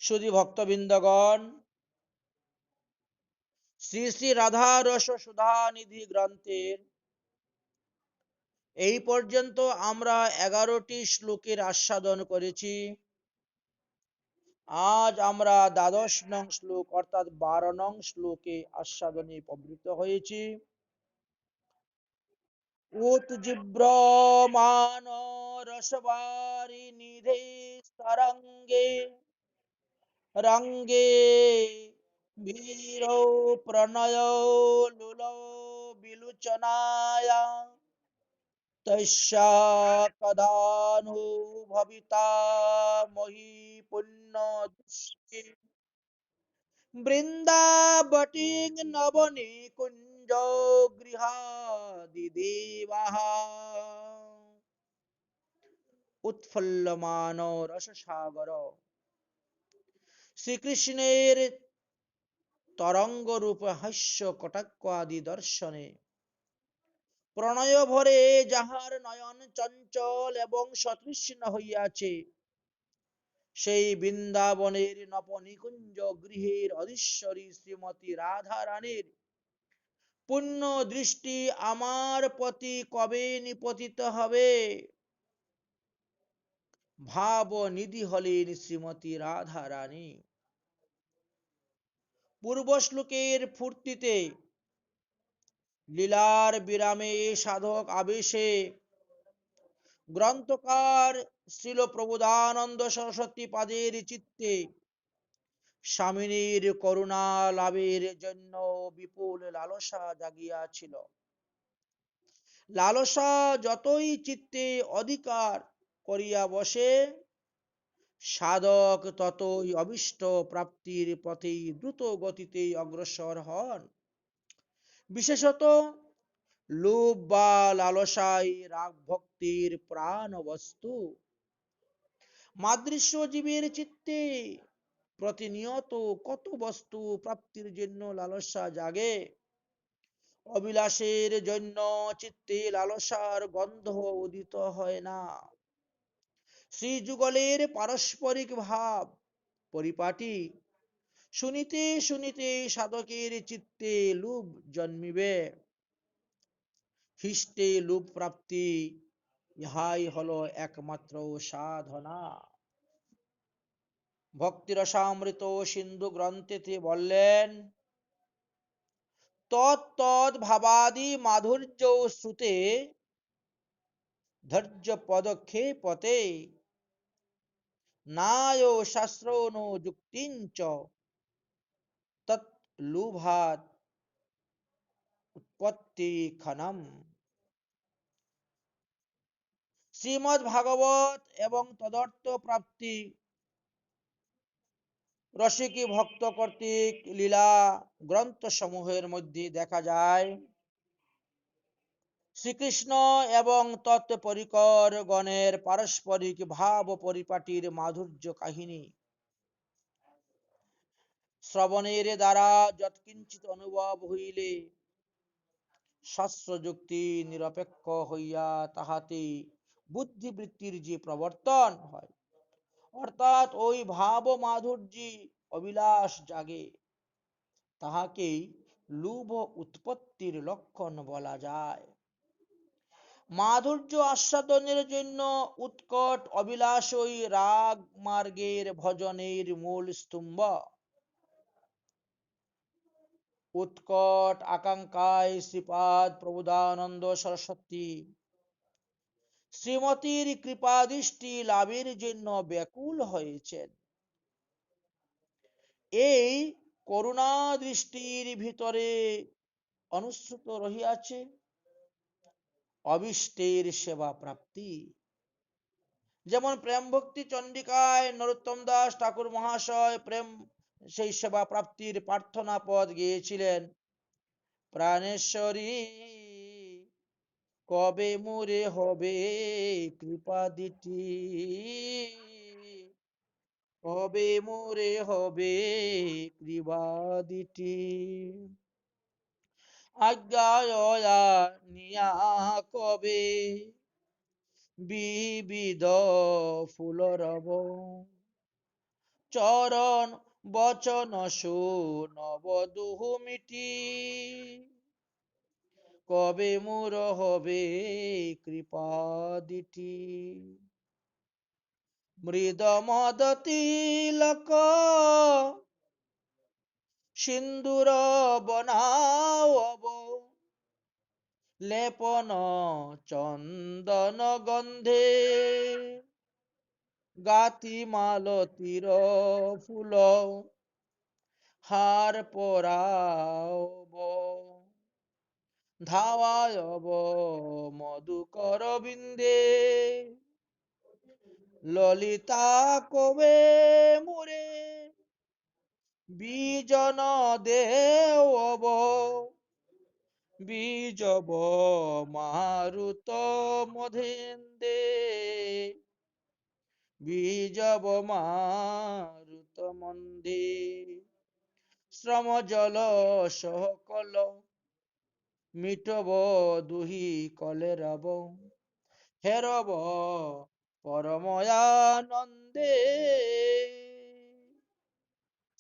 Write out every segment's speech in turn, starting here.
সুধী ভক্তবৃন্দগণ, শ্রী শ্রী রাধা রস সুধানিধি গ্রন্থের এই পর্যন্ত আমরা 11টি শ্লোকের আস্বাদন করেছি। আজ আমরা দ্বাদশ নং শ্লোক অর্থাৎ 12 নং শ্লোকে আস্বাদনে প্রবৃত্ত হয়েছি। উৎজিব্রমান রসবারি নিধে তরঙ্গে রঙ্গে বীরৌ প্রণয় লুল বিলুচনায় তস্যা কদানু ভবিতা মহি পুণ্য দৃষ্টি বৃন্দাবটিং নবনী কুঞ্জ গৃহাদি দেবাঃ উৎফুল্লমান রসসাগর। শ্রীকৃষ্ণের তরঙ্গ রূপ হাস্য কটাক্ষ আদি দর্শনে প্রণয় ভরে যাহার নয়ন চঞ্চল এবং সতৃষ্ণ হইয়াছে, সেই বৃন্দাবনের নবনিকুঞ্জ গৃহের অধীশ্বরী শ্রীমতী রাধা রানীর পুণ্য দৃষ্টি আমার প্রতি কবে নিপতিত হবে? ভাব নিধি হলেন শ্রীমতী রাধা রানী। পূর্ব শ্লোকের ফুর্তিতে লীলার বিরামে সাধক আবেশে গ্রন্থকার শ্রীল প্রবোধানন্দ সরস্বতী পাদের চিত্তে স্বামিনীর করুণা লাভের জন্য বিপুল লালসা জাগিয়াছিল। লালসা যতই চিত্তে অধিকার করিয়া বসে, সাধক ততই অভীষ্ট প্রাপ্তির পথে দ্রুত গতিতে অগ্রসর হন। বিশেষত লোভ বা লালসাই রাগ ভক্তির প্রাণ বস্তু। মাদৃশ্য জীবের চিত্তে প্রতিনিয়ত কত বস্তু প্রাপ্তির জন্য লালসা জাগে। অবিলাসের জন্য চিত্তে লালসার গন্ধ উদিত হয় না। শ্রীযুগলের পারস্পরিক ভাব পরিপাটি শুনিতে শুনিতে সাধকের চিত্তে লোভ জন্মিবে। হিষ্টে লোভ প্রাপ্তি, ইহাই হলো একমাত্র সাধনা। ভক্তিরসামৃত সিন্ধু গ্রন্থেতে বললেন, তৎ ভাবাদি মাধুর্য শ্রুতে ধৈর্য পদক্ষেপতে নায় শাস্ত্র নো যুক্তিঞ্চ তৎ লুভাত উৎপত্তি খনম। শ্রীমদ্ ভাগবত এবং তদর্থ প্রাপ্তি রসিকী ভক্ত কর্তৃক লীলা গ্রন্থ সমূহের মধ্যে দেখা যায় শ্রীকৃষ্ণ এবং তৎপরিকর গণের পারস্পরিক ভাব পরিপাটির মাধুর্য কাহিনী শ্রবণের দ্বারা যৎকিঞ্চিত অনুভব হইলে শাস্ত্র যুক্তি নিরপেক্ষ হইয়া তাহাতে বুদ্ধিবৃত্তির যে প্রবর্তন হয়, অর্থাৎ ওই ভাব মাধুর্যে অবিলাস জাগে, তাহাকেই লোভ উৎপত্তির লক্ষণ বলা যায়। মাধুর্য আস্বাদনের জন্য উৎকট অবিলাসই রাগ মার্গের ভজনের মূল স্তম্ভ। উৎকট আকাঙ্ক্ষায় শ্রীপাদ প্রবোধানন্দ সরস্বতী শ্রীমতীর কৃপাদৃষ্টি লাভের জন্য ব্যাকুল হয়েছেন। এই করুণা দৃষ্টির ভিতরে অনুসৃত রহিয়াছে অবিষ্টের সেবা প্রাপ্তি। যেমন প্রেম ভক্তি চণ্ডিকায় নরোত্তম দাস ঠাকুর মহাশয় প্রেম সেই সেবা প্রাপ্তির প্রার্থনা পদ গেয়েছিলেন, প্রাণেশ্বরী কবে মোরে হবে কৃপা দিটি, কবে মোরে হবে কৃপা দিটি, আজ্ঞা নিয়া কবে বিবিধ ফুল রব, চরণ বচন নবদুহ মিটি, কবে মোর হবে কৃপা দিটি। মৃদ মদ তিলক সিন্দুর বনাব, লেপন চন্দন গন্ধে, গাতি মালতীর ফুল হার পরাব, ধাওয়ায়ব মধুকর বিন্দে, ললিতা কবে মোরে বিজন দেব, বীজব মারুত মধেন্দে, বীজব মারুত মন্দে, শ্রম জল সহকল মিটব দুহি কলে রব, হেরব পরময়ানন্দে।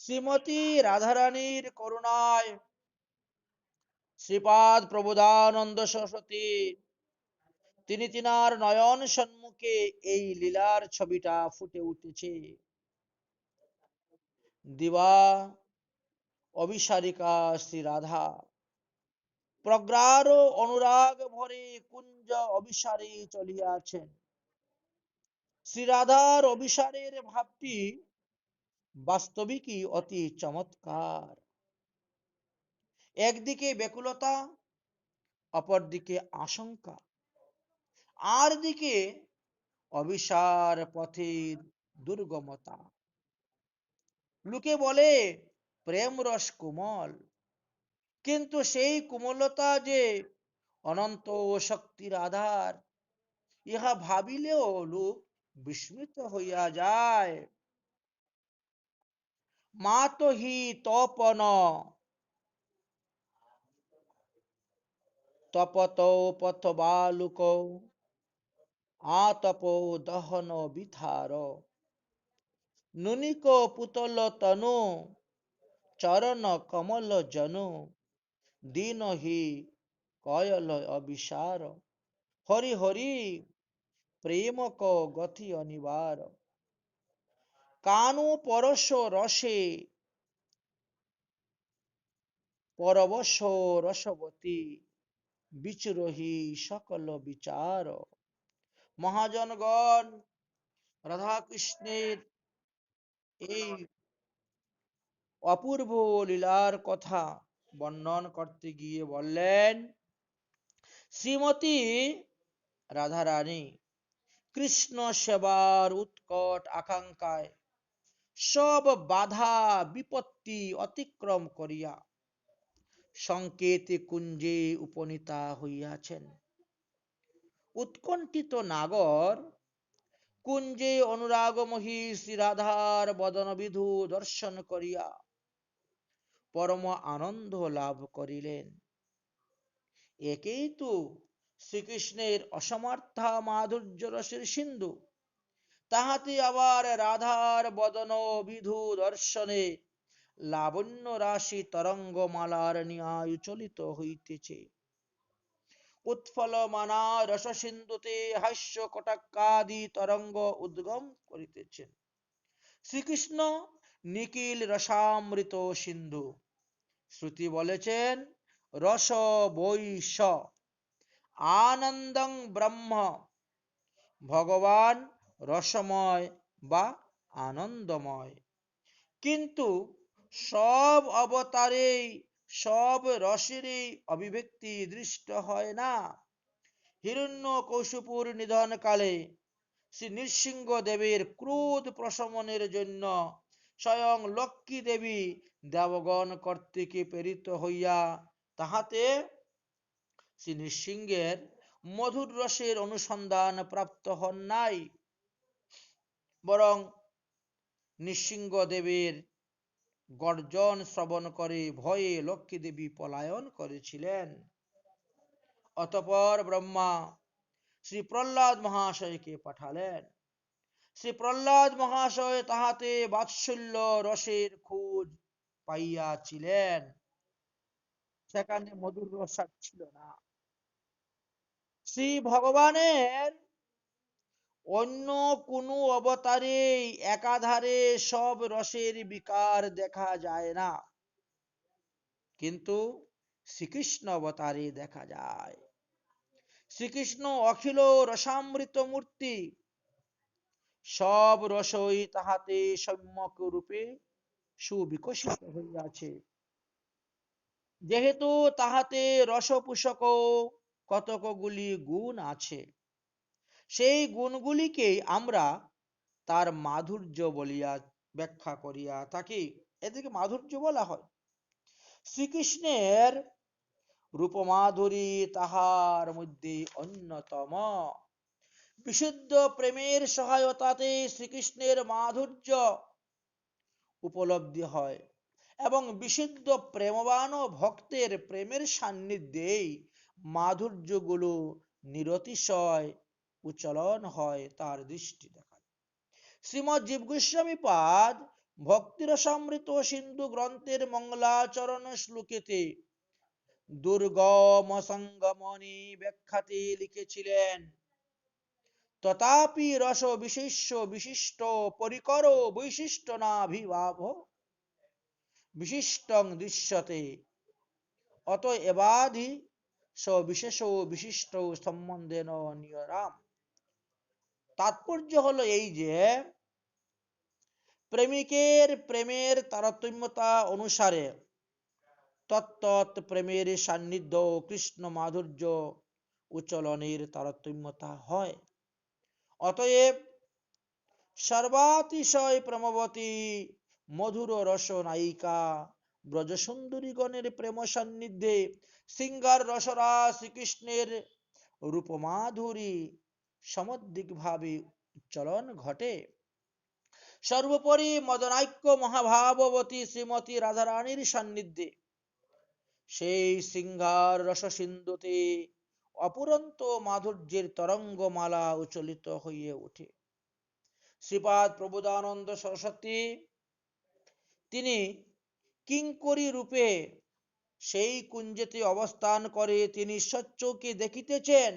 শ্রীমতী রাধারানীর করুণায় শ্রীপাদ প্রবোধানন্দ সরস্বতী তিনি তিনার নয়ন সম্মুখে এই লীলার ছবিটা ফুটে উঠেছে। দিবা অভিসারিকা শ্রী রাধা প্রগাঢ় অনুরাগ ভরে কুঞ্জ অভিসারে চলিয়াছেন। শ্রী রাধার অভিসারের ভাবটি বাস্তবিকই অতি চমৎকার। একদিকে ব্যাকুলতা, অপরদিকে আশঙ্কা, আর দিকে অভিসার পথের দুর্গমতা। লোকে বলে প্রেম রস কোমল, কিন্তু সেই কোমলতা যে অনন্ত শক্তির আধার, ইহা ভাবিলেও লোক বিস্মিত হইয়া যায়। মাতহি তপন তপত পথ বালুক, আতপ দহন বিথার, নুনিক পুতল তনু চরণ কমল জনু, দীনহি কয়ল অবিসার, হরি হরি প্রেমক গতি অনিবার, কানু পরশ রসে পরবশ রসবতী, বিচরহি সকল বিচার। মহাজনগণ রাধা কৃষ্ণের এই অপূর্ব লীলার কথা বর্ণন করতে গিয়ে বললেন, শ্রীমতী রাধারানী কৃষ্ণ সেবার উৎকট আকাঙ্ক্ষায় সব বাধা বিপত্তি অতিক্রম করিয়া সংকেত কুঞ্জে উপনীতা হইয়াছেন। উৎকণ্ঠিত নাগর কুঞ্জে অনুরাগমোহী শ্রী রাধার বদনবিধু দর্শন করিয়া পরম আনন্দ লাভ করিলেন। একেই তো শ্রীকৃষ্ণের অসমার্থা মাধুর্য রসের সিন্ধু, তাহাতে আবার রাধার বদন বিধু দর্শনে লাবণ্য রাশি তরঙ্গমালার ন্যায় চলিত হইতেছে। উৎফল মানা রস সিন্ধুতে হাস্য কটাক্কাদি তরঙ্গ উদ্গম করিতেছেন। শ্রীকৃষ্ণ নিখিল রসামৃত সিন্ধু। শ্রুতি বলেছেন রস বৈশ আনন্দং ব্রহ্ম, ভগবান রসময় বা আনন্দময়। কিন্তু সব অবতারেই সব রসেরই অভিব্যক্তি দৃষ্ট হয় না। হিরণ্যকশিপুর নিধন কালে শ্রী নৃসিংহ দেবের ক্রোধ প্রশমনের জন্য স্বয়ং লক্ষ্মী দেবী দেবগণ কর্তৃক প্রেরিত হইয়া তাহাতে শ্রী নৃসিংহের মধুর রসের অনুসন্ধান প্রাপ্ত হন নাই, বরং নৃসিংহ দেবের গর্জন শ্রবণ করে ভয়ে লক্ষ্মী দেবী পলায়ন করেছিলেন। অতঃপর ব্রহ্মা শ্রী প্রহ্লাদ মহাশয়কে পাঠালেন। শ্রী প্রহ্লাদ মহাশয় তাহাতে বাৎসল্য রসের খোঁজ পাইয়াছিলেন, সেখানে মধুর রস আর ছিল না। শ্রী ভগবানের অন্য কোনো অবতারে একাধারে সব রসের বিকার দেখা যায় না, কিন্তু শ্রীকৃষ্ণ অবতারে দেখা যায়। শ্রীকৃষ্ণ অখিল রসামৃত মূর্তি, সব রসই তাহাতে সম্যক রূপে সুবিকশিত হইয়াছে। যেহেতু তাহাতে রসপূষক কতকগুলি গুণ আছে, সেই গুণগুলিকেই আমরা তার মাধুর্য বলিয়া ব্যাখ্যা করিয়া থাকি, এদেরকে মাধুর্য বলা হয়। শ্রীকৃষ্ণের রূপমাধুরী তাহার মধ্যে অন্যতম। বিশুদ্ধ প্রেমের সহায়তাতে শ্রীকৃষ্ণের মাধুর্য উপলব্ধি হয়, এবং বিশুদ্ধ প্রেমবান ভক্তের প্রেমের সান্নিধ্যেই মাধুর্যগুলো নিরতিশয় উচ্চারণ হয়, তার দৃষ্টি দেখায়। শ্রীমৎ জীব গোস্বামী পাদ ভক্তিরসামৃত সিন্ধু গ্রন্থের মঙ্গলাচরণ শ্লোকেতে দুর্গম সঙ্গমণি ব্যাখ্যাতে লিখেছিলেন, তথাপি রস বিশেষ্য বিশিষ্ট পরিকর বৈশিষ্ট্য নাভিভাব বিশিষ্টং দৃশ্যতে, অত এবাধি সবিশেষ বিশিষ্ট সম্বন্ধেন নিয়রাম। তাৎপর্য হলো এই যে, প্রেমিকের প্রেমের তারতম্যতা অনুসারে তত্তৎ প্রেমের সান্নিধ্য কৃষ্ণ মাধুর্য উচ্চলনের তারতম্যতা হয়। অতএব সর্বাতিশয় প্রেমবতী মধুর রস নায়িকা ব্রজসুন্দরীগণের প্রেম সান্নিধ্যে সিংহার রসরা শ্রীকৃষ্ণের রূপমাধুরী সমধিকভাবে উচ্চলন ঘটে। সর্বোপরি মদনাইক্য মহাভাববতী শ্রীমতী রাধারানীর সান্নিধ্যে সেই সিংহার রস সিন্ধুতে অপুরন্ত মাধুর্যের তরঙ্গমালা উচ্চলিত হইয়া ওঠে। শ্রীপাদ প্রবোধানন্দ সরস্বতী তিনি কিঙ্করী রূপে সেই কুঞ্জেতে অবস্থান করে তিনি স্বচক্ষে দেখিতেছেন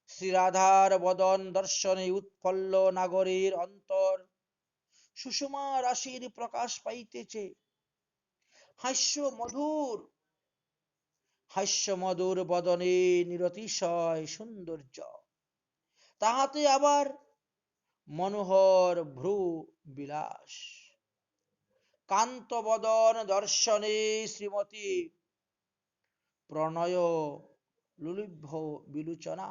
শ্রীরাধার বদন দর্শনে উৎফুল্ল নাগরের অন্তর সুষমা রাশির প্রকাশ পাইতেছে। হাস্য মধুর বদনে নিরতিশয় সৌন্দর্য, তাহাতে আবার মনোহর ভ্রু বিলাস। কান্ত বদন দর্শনে শ্রীমতী প্রণয় লুলুভ্য বিলোচনা।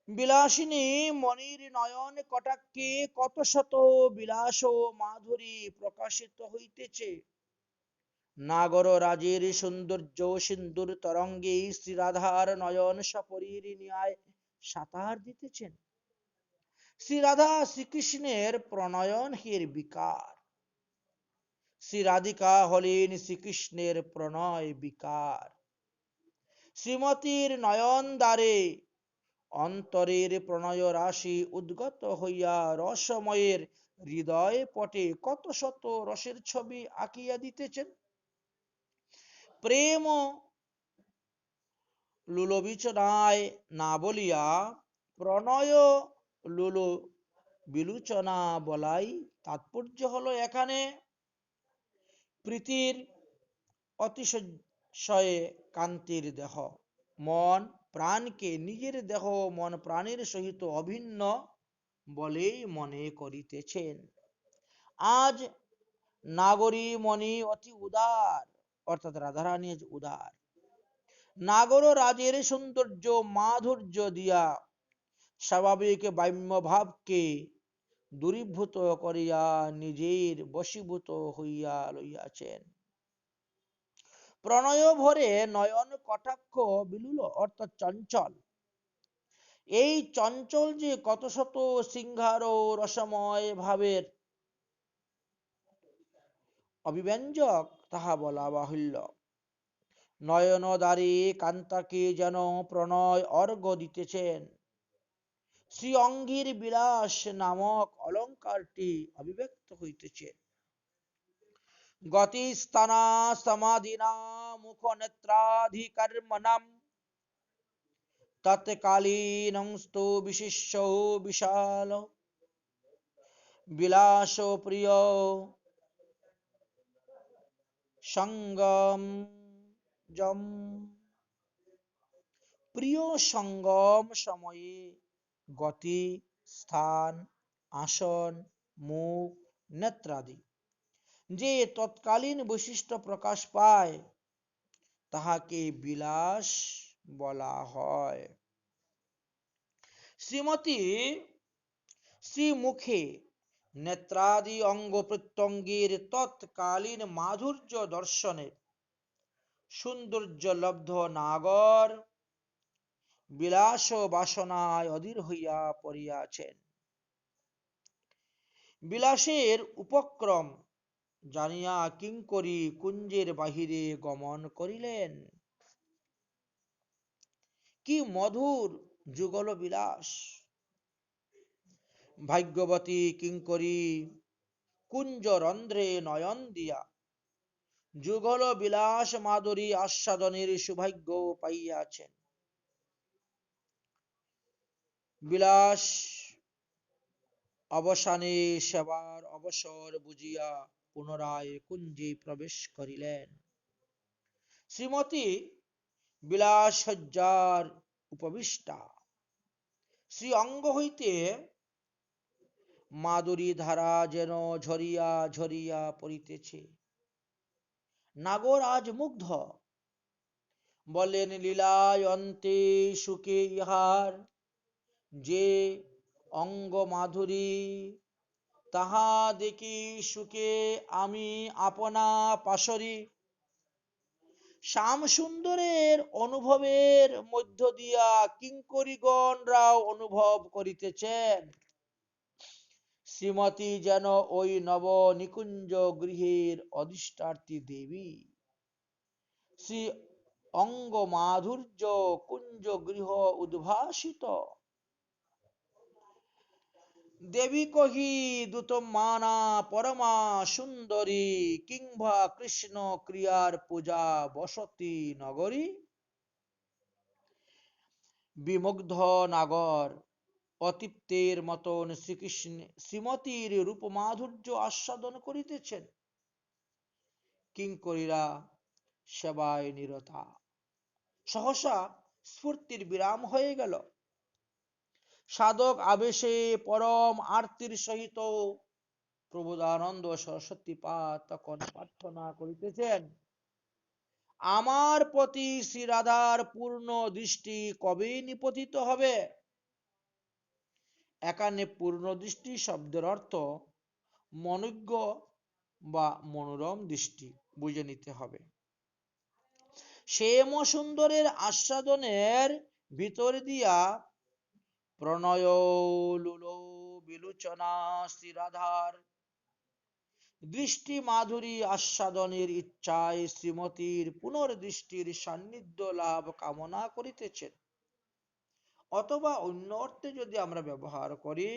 বিলাসিনী মনির নয়ন কটাক্ষে কত শত বিলাস ও মাধুরী প্রকাশিত হইতেছে। নাগর রাজের সৌন্দর্য সিন্ধুর তরঙ্গে শ্রীরাধার নয়ন সপরীর ন্যায় সাঁতার দিতেছেন। শ্রীরাধা শ্রীকৃষ্ণের প্রণয়নের বিকার, শ্রীরাধিকা হলেন শ্রীকৃষ্ণের প্রণয় বিকার। শ্রীমতীর নয়ন দ্বারে অন্তরের প্রণয় রাশি উদ্গত হইয়া রসময়ের হৃদয় পটে কত শত রসের ছবি আঁকিয়া দিতেছেন। প্রেম লুলবিচনায় না বলিয়া প্রণয় লুল বিলোচনা বলাই তাৎপর্য হলো এখানে প্রীতির অতিশয়ে কান্তির দেহ মন প্রাণকে নিজের দেহ মন প্রাণের সহিত অভিন্ন বলেই মনে করিতেছেন। আজ নাগরী মণি অতি উদার, অর্থাৎ রাধারানী উদার। নাগর রাজের সৌন্দর্য মাধুর্য দিয়া স্বাভাবিক বাম্য ভাবকে দূরীভূত করিয়া নিজের বশীভূত হইয়া লইয়াছেন। প্রণয় ভরে নয়ন কটাক্ষ বিলুল, অর্থাৎ চঞ্চল। এই চঞ্চল যে কত শত সিংহার ও রসময় ভাবের অভিব্যঞ্জক তাহা বলা বাহুল্য। নয়নদারী কান্তাকে যেন প্রণয় অর্ঘ্য দিতেছেন। শ্রী অঙ্গীর বিলাস নামক অলঙ্কারটি অভিব্যক্ত হইতেছে। গতিস্থানা সমাধিনা মুখ নেত্রাধিকর্মণাম তৎকালীনংস্তু বিশিষ্য বিশাল বিলাস প্রিয় সঙ্গম জম। প্রিয় সঙ্গম সময়ে গতি, স্থান, আসন, মুখ, নেত্রাদি যে তৎকালীন বৈশিষ্ট্য প্রকাশ পায় তাহাকে বিলাস বলা হয়। শ্রীমতী শ্রীমুখে নেত্রাদি অঙ্গ প্রত্যঙ্গের তৎকালীন মাধুর্য দর্শনে সৌন্দর্য লব্ধ নাগর বিলাস বাসনায় অধীর হইয়া পড়িয়াছেন। বিলাসের উপক্রম জানিয়া কিঙ্করী কুঞ্জের বাহিরে গমন করিলেন। কি মধুর যুগল বিলাস! ভাগ্যবতী কিঙ্করী কুঞ্জ রন্ধ্রে নয়ন দিয়া যুগল বিলাস মাধুরী আস্বাদনের সৌভাগ্য পাইয়াছেন। বিলাস অবসানে সেবার অবসর বুঝিয়া পুনরায় কুঞ্জে প্রবেশ করিলেন। শ্রীমতী বিলাস সজ্জার উপবিষ্টা, শ্রী অঙ্গ হইতে মাধুরী ধারা যেন ঝরিয়া ঝরিয়া পড়িতেছে। নাগর আজ মুগ্ধ, বলেন লীলায় অন্তে সুখে ইহার যে অঙ্গ মাধুরী, তাহা দেখি সুখে আমি আপনা পাশরি। শ্যাম সুন্দরের অনুভবের মধ্য দিয়া কিঙ্করীগণরাও অনুভব করিতেছেন শ্রীমতী যেন ওই নব নিকুঞ্জ গৃহের অধিষ্ঠাত্রী দেবী। শ্রী অঙ্গ মাধুর্য কুঞ্জ গৃহ উদ্ভাসিত। দেবী কহি দুতমানা পরমা সুন্দরী, কিংবা কৃষ্ণ ক্রিয়ার পূজা বসতি নগরী। বিমুগ্ধ নাগর অতৃপ্তের মতন শ্রীকৃষ্ণ শ্রীমতীর রূপ মাধুর্য আস্বাদন করিতেছেন। কিঙ্করীরা সেবায় নিরতা। সহসা স্ফূর্তির বিরাম হয়ে গেল। সাধক আবেশে পরম আরতির সহিত প্রবোধানন্দ সরস্বতী পাদ তখন প্রার্থনা করিতেছেন, আমার প্রতি শ্রী রাধার পূর্ণ দৃষ্টি কবে নিপতিত হবে? এখানে পূর্ণ দৃষ্টি শব্দের অর্থ মনোজ্ঞ বা মনোরম দৃষ্টি বুঝে নিতে হবে। শ্যাম সুন্দরের আস্বাদনের ভিতর দিয়া প্রণয় লুল বিলোচনা শ্রী রাধার দৃষ্টি মাধুরী আস্বাদনের ইচ্ছায় শ্রীমতীর পুনর্দৃষ্টির সান্নিধ্য লাভ কামনা করিতেছেন। অথবা অন্য অর্থে যদি আমরা ব্যবহার করি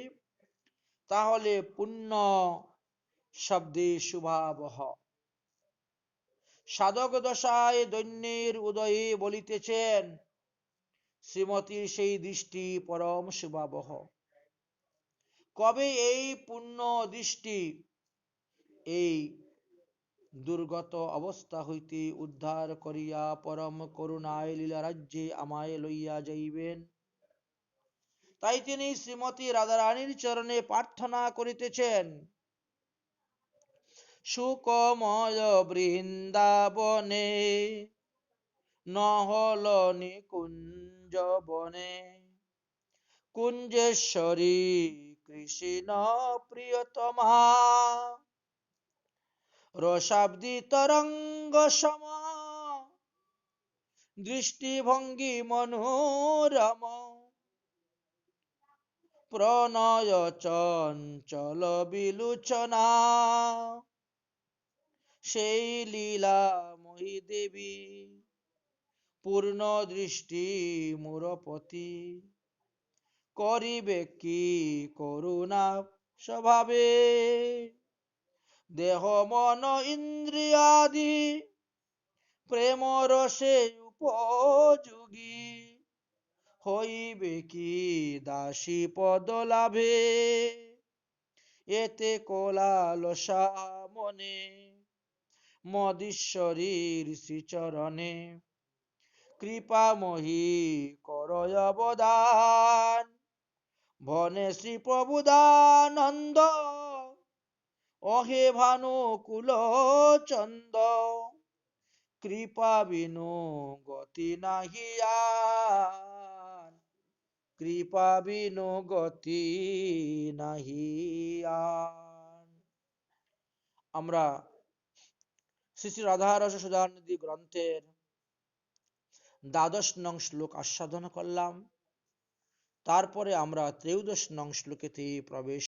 তাহলে পুণ্য শব্দে শুভাবহ। সাধক দশায় দৈন্যের উদয়ে বলিতেছেন শ্রীমতীর সেই দৃষ্টি পরম শুভাবহ। কবে এই পুণ্য দৃষ্টি এই দুর্গত অবস্থা হইতে উদ্ধার করিয়া পরম করুণায় লীলা রাজ্যে আমায় লইয়া যাইবেন? তাই তিনি শ্রীমতী রাধারানীর চরণে প্রার্থনা করিতেছেন, সুকময় বৃন্দাবনে নহল নিকুঞ্জ বনে, কুঞ্জেশ্বরী কৃষ্ণ প্রিয়তমা, রসাব্দি তরঙ্গ সম দৃষ্টিভঙ্গি মনোরম, প্রণয় চঞ্চল বিলোচনা, সেই লীলাময়ী দেবী। পূর্ণ দৃষ্টি মূরপতি, করিবে কি করুণা স্বভাবে, দেহ মন ইন্দ্রিয়াদি প্রেম রসে উপযোগী, হইবে কি দাসী পদ লাভে, এতে কোলালসা মনে, মদীশ্বরীর শ্রীচরণে, কৃপাময়ী করয় অবদান, বনে শ্রী প্রভুদানন্দ, অহে ভানুকুল চন্দ, কৃপা বিনু গতি নাহি আর, কৃপা বিনু গতি নাহি আর। আমরা শ্রী শ্রী রাধারস সুধানিধি গ্রন্থের ১২ নং শ্লোক আস্বাদন করলাম। তারপরে আমরা ১৩ নং শ্লোকেতে প্রবেশ